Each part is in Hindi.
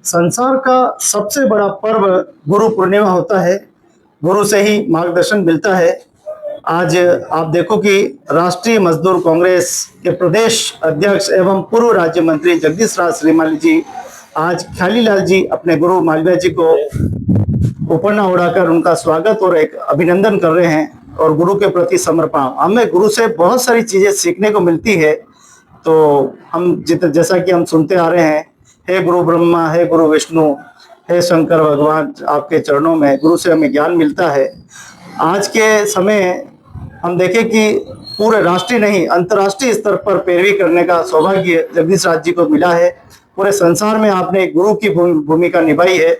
संसार का सबसे बड़ा पर्व गुरु पूर्णिमा होता है। गुरु से ही मार्गदर्शन मिलता है। आज आप देखो कि राष्ट्रीय मजदूर कांग्रेस के प्रदेश अध्यक्ष एवं पूर्व राज्य मंत्री जगदीश राज श्रीमाली जी आज ख्यालीलाल जी अपने गुरु मालवीय जी को उपरना उड़ाकर उनका स्वागत और एक अभिनंदन कर रहे हैं और गुरु के प्रति समर्पण। हमें गुरु से बहुत सारी चीजें सीखने को मिलती है। तो हम जैसा कि हम सुनते आ रहे हैं, हे गुरु ब्रह्मा, हे गुरु विष्णु, हे शंकर भगवान, आपके चरणों में गुरु से हमें ज्ञान मिलता है। आज के समय हम देखें कि पूरे राष्ट्रीय नहीं अंतर्राष्ट्रीय स्तर पर पैरवी करने का सौभाग्य जगदीश राज जी को मिला है। पूरे संसार में आपने गुरु की भूमिका निभाई है।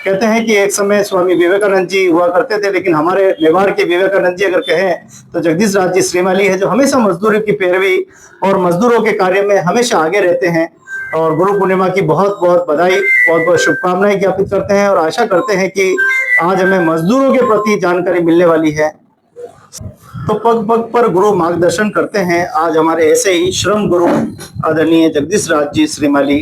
कहते हैं कि एक समय स्वामी विवेकानंद जी हुआ करते थे, लेकिन हमारे व्यवहार के विवेकानंद जी अगर कहें तो जगदीश राज जी श्रीमाली है, जो हमेशा मजदूरी की पैरवी और मजदूरों के कार्य में हमेशा आगे रहते हैं। और गुरु पूर्णिमा की बहुत बहुत बधाई, बहुत बहुत शुभकामनाएं ज्ञापित करते हैं और आशा करते हैं कि आज हमें मजदूरों के प्रति जानकारी मिलने वाली है। तो पग पग पर गुरु मार्गदर्शन करते हैं। आज हमारे ऐसे ही श्रम गुरु आदरणीय जगदीश राज जी श्रीमाली,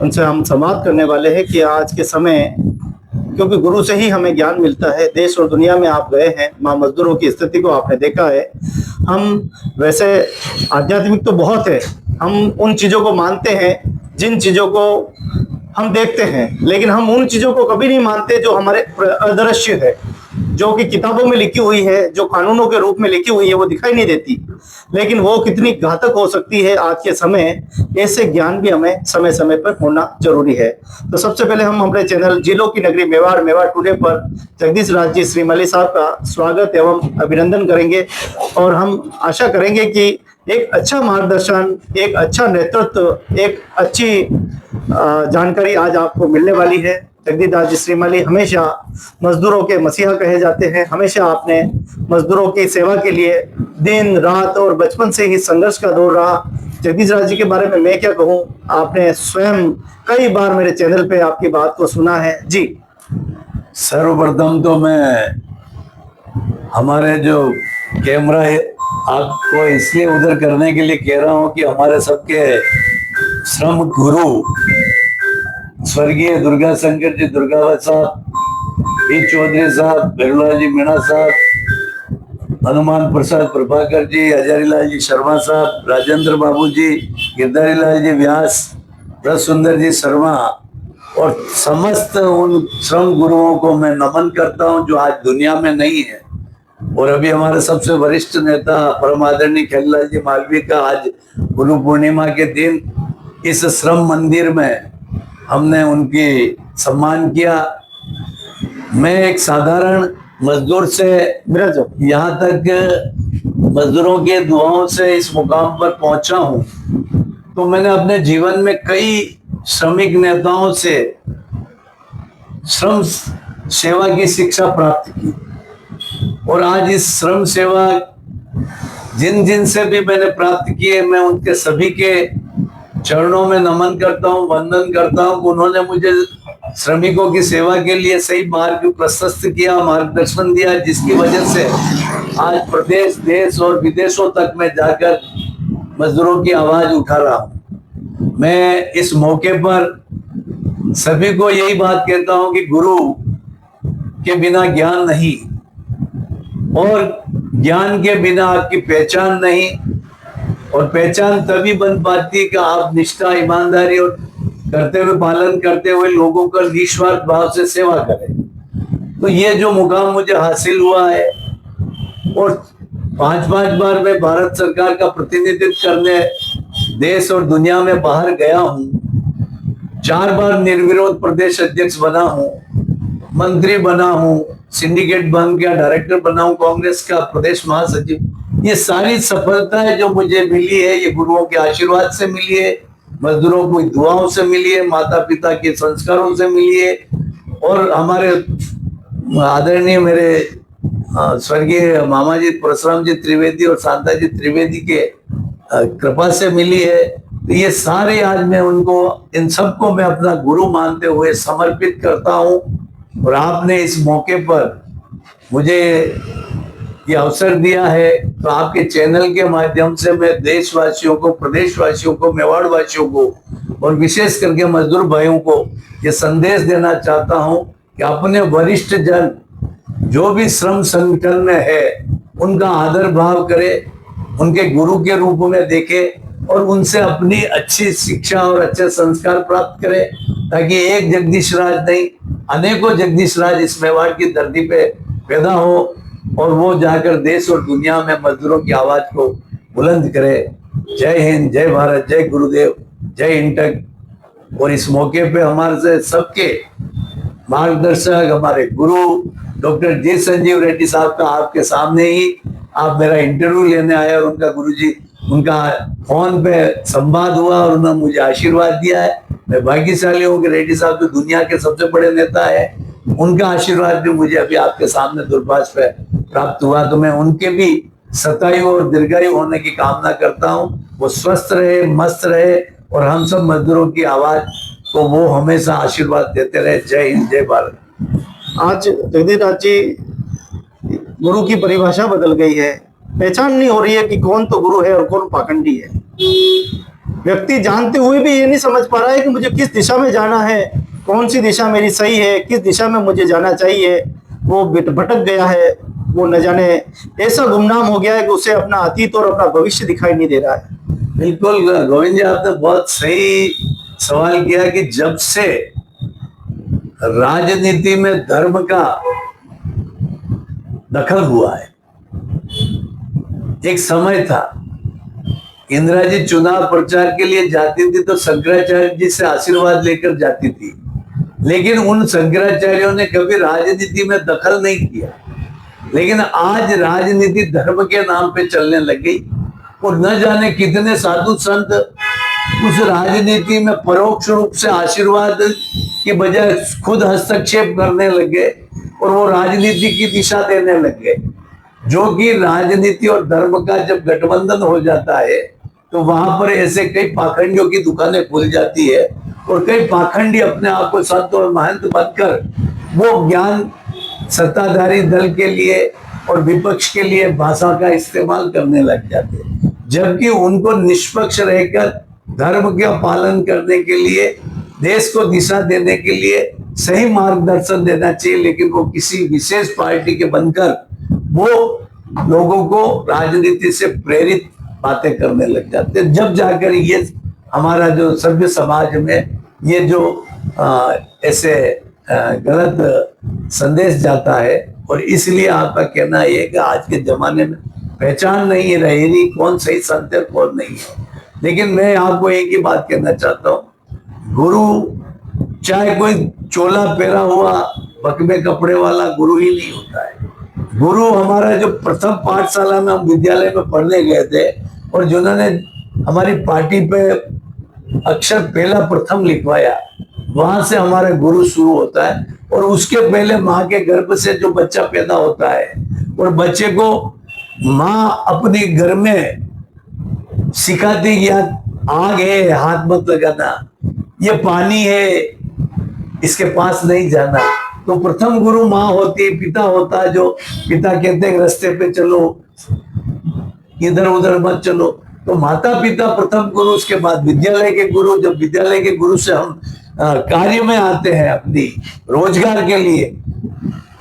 उनसे हम संवाद करने वाले हैं कि आज के समय, क्योंकि गुरु से ही हमें ज्ञान मिलता है। देश और दुनिया में आप गए हैं, माँ मजदूरों की स्थिति को आपने देखा है। हम वैसे आध्यात्मिक तो बहुत है, हम उन चीजों को मानते हैं जिन चीजों को हम देखते हैं, लेकिन हम उन चीजों को कभी नहीं मानते जो हमारे अदृश्य है, जो कि किताबों में लिखी हुई है, जो कानूनों के रूप में लिखी हुई है, वो दिखाई नहीं देती, लेकिन वो कितनी घातक हो सकती है आज के समय। ऐसे ज्ञान भी हमें समय समय पर होना जरूरी है। तो सबसे पहले हम हमारे चैनल जिलों की नगरी मेवाड़ मेवाड़ टुडे पर जगदीश राज जी श्रीमाली साहब का स्वागत एवं अभिनंदन करेंगे और हम आशा करेंगे कि एक अच्छा मार्गदर्शन, एक अच्छा नेतृत्व, एक अच्छी जानकारी आज आपको मिलने वाली है। जगदीश राज जी श्रीमाली हमेशा मजदूरों के मसीहा कहे जाते हैं। हमेशा आपने मजदूरों की सेवा के लिए दिन रात और बचपन से ही संघर्ष का दौर रहा। जगदीश राज जी के बारे में मैं क्या कहूँ, आपने स्वयं कई बार मेरे चैनल पे आपकी बात को सुना है जी। सर्वप्रथम तो मैं हमारे जो कैमरा है आपको इसलिए उधर करने के लिए कह रहा हूँ कि हमारे सबके श्रम गुरु स्वर्गीय दुर्गा शंकर जी दुर्गावत साहब, पी चौधरी साहब, बिरला जी मीणा साहब, हनुमान प्रसाद प्रभाकर जी, हजारीलाल जी शर्मा साहब, राजेंद्र बाबू जी, गिरधारीलाल जी व्यास, ब्रज सुंदर जी शर्मा और समस्त उन श्रम गुरुओं को मैं नमन करता हूं जो आज दुनिया में नहीं है। और अभी हमारे सबसे वरिष्ठ नेता परम आदरणीय ख्यालीलाल जी मालवीय का आज गुरु पूर्णिमा के दिन इस श्रम मंदिर में हमने उनकी सम्मान किया। मैं एक साधारण मजदूर से यहाँ तक मजदूरों के दुआओं से इस मुकाम पर पहुंचा हूं। तो मैंने अपने जीवन में कई श्रमिक नेताओं से श्रम सेवा की शिक्षा प्राप्त की और आज इस श्रम सेवा जिन जिन से भी मैंने प्राप्त की है, मैं उनके सभी के चरणों में नमन करता हूँ, वंदन करता हूँ। उन्होंने मुझे श्रमिकों की सेवा के लिए सही मार्ग प्रशस्त किया, मार्गदर्शन दिया, जिसकी वजह से आज प्रदेश, देश और विदेशों तक में जाकर मजदूरों की आवाज उठा रहा हूँ। मैं इस मौके पर सभी को यही बात कहता हूँ कि गुरु के बिना ज्ञान नहीं और ज्ञान के बिना आपकी पहचान नहीं, और पहचान तभी बन पाती है कि आप निष्ठा, ईमानदारी और कर्तव्य पालन करते हुए लोगों का निस्वार्थ भाव से सेवा करें। तो ये जो मुकाम मुझे हासिल हुआ है और 5-5 बार मैं भारत सरकार का प्रतिनिधित्व करने देश और दुनिया में बाहर गया हूँ, 4 बार निर्विरोध प्रदेश अध्यक्ष बना हूँ, मंत्री बना हूँ, सिंडिकेट बन गया, डायरेक्टर बना हूँ कांग्रेस का, प्रदेश महासचिव। ये सारी सफलताएं जो मुझे मिली है ये गुरुओं के आशीर्वाद से मिली है, मजदूरों की दुआओं से मिली है, माता पिता के संस्कारों से मिली है और हमारे आदरणीय मेरे स्वर्गीय मामा जी परशुराम जी त्रिवेदी और शांता जी त्रिवेदी के कृपा से मिली है। तो ये सारे आज मैं उनको, इन सबको मैं अपना गुरु मानते हुए समर्पित करता हूँ। और आपने इस मौके पर मुझे ये अवसर दिया है, तो आपके चैनल के माध्यम से मैं देशवासियों को, प्रदेशवासियों को, मेवाड़ वासियों को और विशेष करके मजदूर भाइयों को ये संदेश देना चाहता हूं कि अपने वरिष्ठ जन जो भी श्रम संगठन में है उनका आदर भाव करे, उनके गुरु के रूप में देखे और उनसे अपनी अच्छी शिक्षा और अच्छे संस्कार प्राप्त करे, ताकि एक जगदीश राज नहीं अनेकों जगदीश राज इस मेवाड़ की धरती पे पैदा हो और वो जाकर देश और दुनिया में मजदूरों की आवाज को बुलंद करे। जय हिंद, जय भारत, जय गुरुदेव, जय इंटक। और इस मौके पे हमारे से सबके मार्गदर्शक हमारे गुरु डॉक्टर जी संजीव रेड्डी साहब का आपके सामने ही आप मेरा इंटरव्यू लेने आए और उनका गुरुजी उनका फोन पे संवाद हुआ और उन्होंने मुझे आशीर्वाद दिया है। मैं भाग्यशाली हूँ कि रेड्डी साहब तो दुनिया के सबसे बड़े नेता है, उनका आशीर्वाद भी मुझे अभी आपके सामने दूरभाष पे प्राप्त हुआ। तो मैं उनके भी शतायु और दीर्घायु होने की कामना करता हूँ, वो स्वस्थ रहे, मस्त रहे और हम सब मजदूरों की आवाज को वो हमेशा आशीर्वाद देते रहे। जय हिंद, जय भारत। आज जगदीश राज जी, गुरु की परिभाषा बदल गई है, पहचान नहीं हो रही है कि कौन तो गुरु है और कौन पाखंडी है। व्यक्ति जानते हुए भी ये नहीं समझ पा रहा है कि मुझे किस दिशा में जाना है, कौन सी दिशा मेरी सही है, किस दिशा में मुझे जाना चाहिए। वो भटक गया है, वो न जाने ऐसा गुमनाम हो गया है कि उसे अपना अतीत और अपना भविष्य दिखाई नहीं दे रहा है। बिल्कुल गोविंद जी, आपने बहुत सही सवाल किया कि जब से राजनीति में धर्म का दखल हुआ है, एक समय था इंदिरा जी चुनाव प्रचार के लिए जाती थी तो शंकराचार्य जी से आशीर्वाद लेकर जाती थी, लेकिन उन शंकराचार्यों ने कभी राजनीति में दखल नहीं किया। लेकिन आज राजनीति धर्म के नाम पे चलने लग गई और न जाने कितने साधु संत उस राजनीति में परोक्ष रूप से आशीर्वाद के बजाय खुद हस्तक्षेप करने लगे और वो राजनीति की दिशा देने लग गए। जो कि राजनीति और धर्म का जब गठबंधन हो जाता है तो वहां पर ऐसे कई पाखंडियों की दुकानें खुल जाती है और कई पाखंडी अपने आप को संत और महंत बनकर वो ज्ञान सत्ताधारी दल के लिए और विपक्ष के लिए भाषा का इस्तेमाल करने लग जाते हैं, जबकि उनको निष्पक्ष रहकर धर्म का पालन करने के लिए, देश को दिशा देने के लिए सही मार्गदर्शन देना चाहिए। लेकिन वो किसी विशेष पार्टी के बनकर वो लोगों को राजनीति से प्रेरित बातें करने लग जाते हैं, जब जाकर ये हमारा जो सभ्य समाज में ये जो ऐसे गलत संदेश जाता है। और इसलिए आपका कहना ये है कि आज के जमाने में पहचान नहीं रहेगी कौन सही संत है कौन नहीं है। लेकिन मैं आपको एक ही बात कहना चाहता हूँ, गुरु चाहे कोई चोला पहना हुआ बकमे कपड़े वाला गुरु ही नहीं होता है। गुरु हमारा जो प्रथम पाठशाला में हम विद्यालय में पढ़ने गए थे और जिन्होंने हमारी पार्टी पे अक्षर पहला प्रथम लिखवाया, वहां से हमारा गुरु शुरू होता है। और उसके पहले माँ के गर्भ से जो बच्चा पैदा होता है और बच्चे को माँ अपने घर में सिखाती कि आग है हाथ मत लगाना, ये पानी है इसके पास नहीं जाना। तो प्रथम गुरु माँ होती है, पिता होता है जो पिता कहते हैं रास्ते पे चलो, इधर उधर मत चलो। तो माता पिता प्रथम गुरु, उसके बाद विद्यालय के गुरु। जब विद्यालय के गुरु से हम कार्य में आते हैं अपनी रोजगार के लिए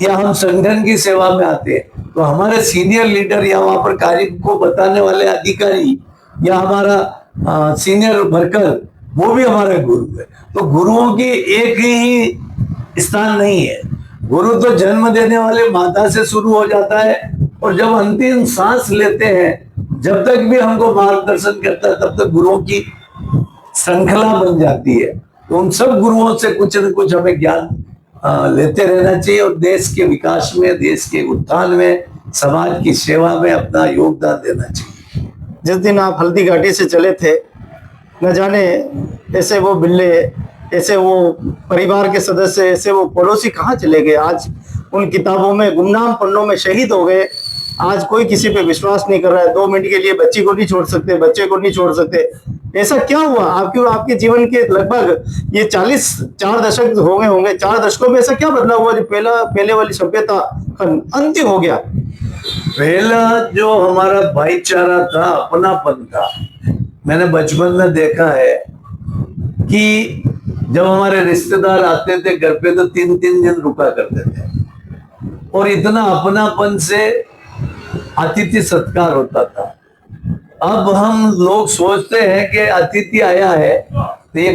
या हम संगठन की सेवा में आते हैं, तो हमारे सीनियर लीडर या वहां पर कार्य को बताने वाले अधिकारी या हमारा सीनियर वर्कर वो भी हमारा गुरु है। तो गुरुओं की एक ही स्थान नहीं है। गुरु तो जन्म देने वाले माता से शुरू हो जाता है और जब अंतिम सांस लेते हैं, जब तक भी हमको मार्गदर्शन करता है, तब तक गुरुओं की श्रृंखला बन जाती है। तो उन सब गुरुओं से कुछ न कुछ हमें ज्ञान लेते रहना चाहिए और देश के विकास में, देश के उत्थान में, समाज की सेवा में अपना योगदान देना चाहिए। जिस दिन आप हल्दी घाटी से चले थे, न जाने ऐसे वो बिल्ले, ऐसे वो परिवार के सदस्य, ऐसे वो पड़ोसी कहाँ चले गए। आज उन किताबों में गुमनाम पन्नों में शहीद हो गए। आज कोई किसी पे विश्वास नहीं कर रहा है। 2 मिनट के लिए बच्ची को नहीं छोड़ सकते, बच्चे को नहीं छोड़ सकते। ऐसा क्या हुआ आपके जीवन के लगभग ये 4 दशक हो गए होंगे। 4 दशकों में ऐसा क्या बदलाव हुआ जो पहले वाली सभ्यता का अंत्य हो गया। पहला जो हमारा भाईचारा था, अपनापन था, मैंने बचपन में देखा है कि जब हमारे रिश्तेदार आते थे घर पे तो 3-3 दिन रुका करते थे और इतना अपनापन से अतिथि सत्कार होता था। अब हम लोग सोचते हैं कि अतिथि आया है तो ये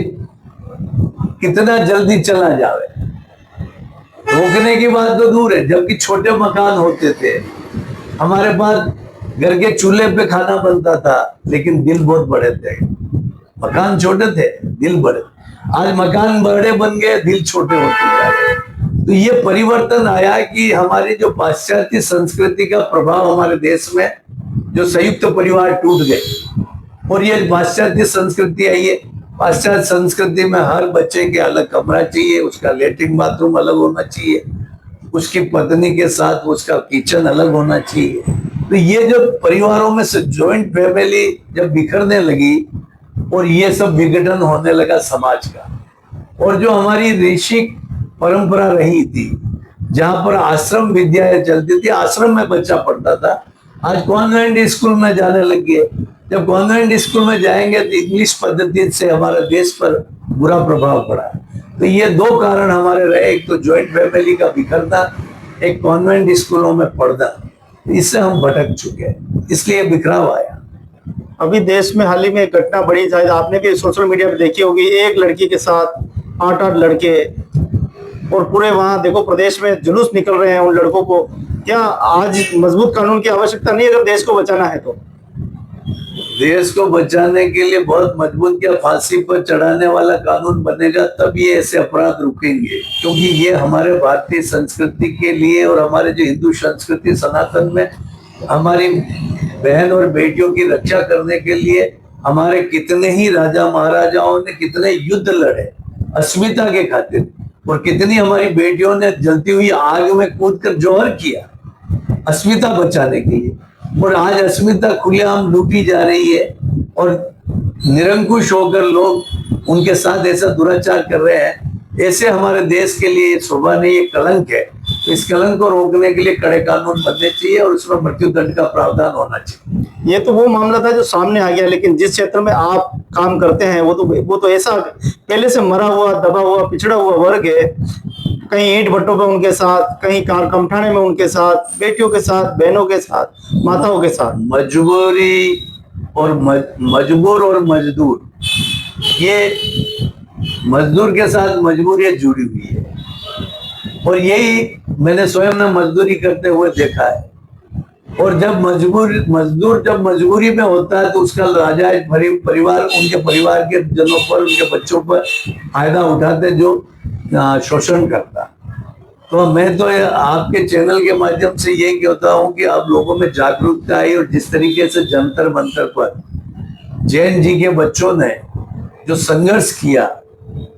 कितना जल्दी चला जावे, रोकने की बात तो दूर है। जबकि छोटे मकान होते थे, हमारे पास घर के चूल्हे पे खाना बनता था, लेकिन दिल बहुत बड़े थे। मकान छोटे थे, दिल बड़े। आज मकान बड़े बन गए, दिल छोटे होते जा रहे। तो ये परिवर्तन आया कि हमारी जो पाश्चात्य संस्कृति का प्रभाव हमारे देश में, जो संयुक्त परिवार टूट गए और ये पाश्चात्य संस्कृति आई है। पाश्चात्य संस्कृति में हर बच्चे के अलग कमरा चाहिए, उसका लेटरिन बाथरूम अलग होना चाहिए, उसकी पत्नी के साथ उसका किचन अलग होना चाहिए। तो ये जो परिवारों में से जॉइंट फैमिली जब बिखरने लगी और ये सब विघटन होने लगा समाज का, और जो हमारी ऋषिक परंपरा रही थी जहां पर आश्रम विद्याएं चलती थी, आश्रम में बच्चा पढ़ता था, आज कॉन्वेंट स्कूल में जाने लग गए। जब कॉन्वेंट स्कूल में जाएंगे तो इंग्लिश पद्धति से हमारे देश पर बुरा प्रभाव पड़ा। तो ये दो कारण हमारे रहे, एक तो जॉइंट फैमिली का बिखरना, एक कॉन्वेंट स्कूलों में पढ़ना। इससे हम भटक चुके हैं, इसलिए बिखराव आया। अभी देश में हाल ही में एक घटना बड़ी, शायद आपने भी सोशल मीडिया पे देखी होगी, एक लड़की के साथ 8-8 लड़के, और पूरे वहां देखो प्रदेश में जुलूस निकल रहे हैं उन लड़कों को। क्या आज मजबूत कानून की आवश्यकता नहीं अगर देश को बचाना है तो? देश को बचाने के लिए बहुत मजबूत, क्या फांसी पर चढ़ाने वाला कानून बनेगा तब ये ऐसे अपराध रुकेंगे, क्योंकि ये हमारे भारतीय संस्कृति के लिए और हमारे जो हिंदू संस्कृति सनातन में हमारी बहन और बेटियों की रक्षा करने के लिए हमारे कितने ही राजा महाराजाओं ने कितने युद्ध लड़े अस्मिता के खातिर, और कितनी हमारी बेटियों ने जलती हुई आग में कूदकर जौहर किया अस्मिता बचाने के लिए। और आज अस्मिता खुलेआम लूटी जा रही है और निरंकुश होकर लोग उनके साथ ऐसा दुराचार कर रहे हैं। ऐसे हमारे देश के लिए शोभा नहीं, ये कलंक है। तो इस कलंक को रोकने के लिए कड़े कानून बनने चाहिए और उसमें मृत्यु दंड का प्रावधान होना चाहिए। ये तो वो मामला था जो सामने आ गया, लेकिन जिस क्षेत्र में आप काम करते हैं वो तो ऐसा पहले से मरा हुआ, दबा हुआ, पिछड़ा हुआ वर्ग है। कहीं ईंट भट्टों पे उनके साथ, कहीं कार कमठाने में उनके साथ, बेटियों के साथ, बहनों के साथ, माताओं के साथ। मजबूरी और मजबूर और मजदूर, ये मजदूर के साथ मजबूरियां जुड़ी हुई है, और यही मैंने स्वयं ने मजदूरी करते हुए देखा है। और जब मजदूर जब मजबूरी में होता है तो उसका नाजायज परिवार, उनके परिवार के जनों पर, उनके बच्चों पर फायदा उठाते जो शोषण करता। तो मैं तो आपके चैनल के माध्यम से ये कहता हूँ कि अब लोगों में जागरूकता आई, और जिस तरीके से जंतर मंतर पर जैन जी के बच्चों ने जो संघर्ष किया,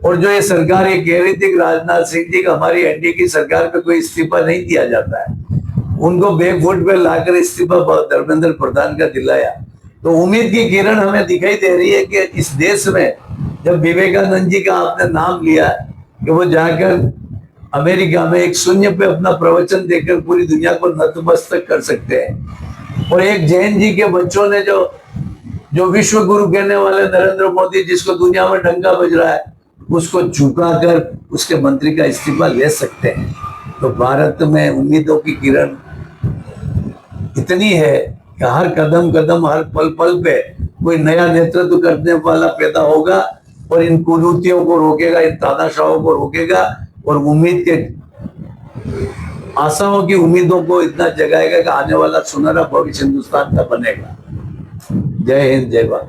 और जो ये सरकार ये कह रही थी कि राजनाथ सिंह जी का हमारी एनडीए की सरकार पे कोई इस्तीफा नहीं दिया जाता है, उनको बैकफुट पे लाकर इस्तीफा धर्मेंद्र प्रधान का दिलाया। तो उम्मीद की किरण हमें दिखाई दे रही है कि इस देश में जब विवेकानंद जी का आपने नाम लिया कि वो जाकर अमेरिका में एक शून्य पे अपना प्रवचन देकर पूरी दुनिया को नतमस्तक कर सकते हैं, और एक जैन जी के बच्चों ने जो विश्व गुरु कहने वाले नरेंद्र मोदी, जिसको दुनिया में डंका बज रहा है, उसको झुकाकर उसके मंत्री का इस्तीफा ले सकते हैं। तो भारत में उम्मीदों की किरण इतनी है कि हर कदम कदम, हर पल पल पे कोई नया नेतृत्व करने वाला पैदा होगा और इन कुरीतियों को रोकेगा, इन तानाशाहों को रोकेगा, और उम्मीद के आशाओं की उम्मीदों को इतना जगाएगा कि आने वाला सुनहरा भविष्य हिंदुस्तान का बनेगा। जय हिंद, जय भारत।